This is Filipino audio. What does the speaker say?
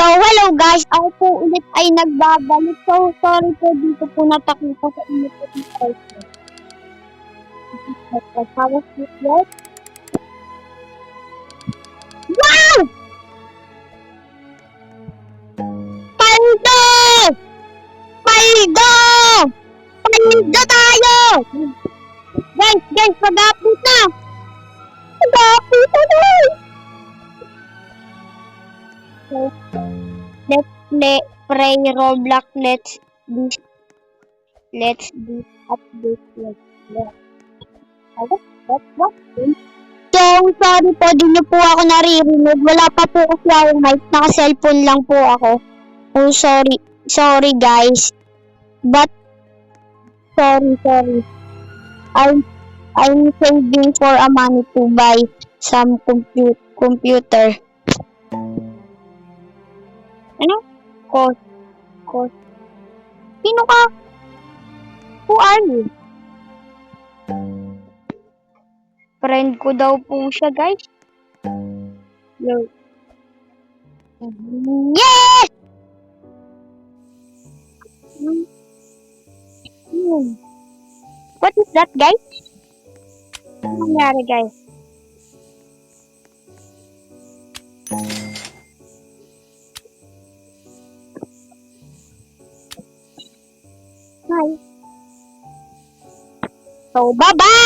So, hello guys, ako po ulit ay nagbabalik. So, sorry po dito po natakita sa inyo po dito. Wow! Paldo! Paldo! Paldo tayo! Guys, pag-upload na! Pag-upload na guys! Let's pray Roblox, let's do update. So, sorry po, di niyo po ako naririnig. Wala pa po kasi ako mic, naka-cellphone lang po ako. Oh, sorry guys. But, sorry. I'm saving for a money to buy some computer. Ano? Cost. Sino ka? Who are you? Friend ko daw po siya, guys. Yes! What is that, guys? Ano nangyari, guys? Hi. So, bye-bye!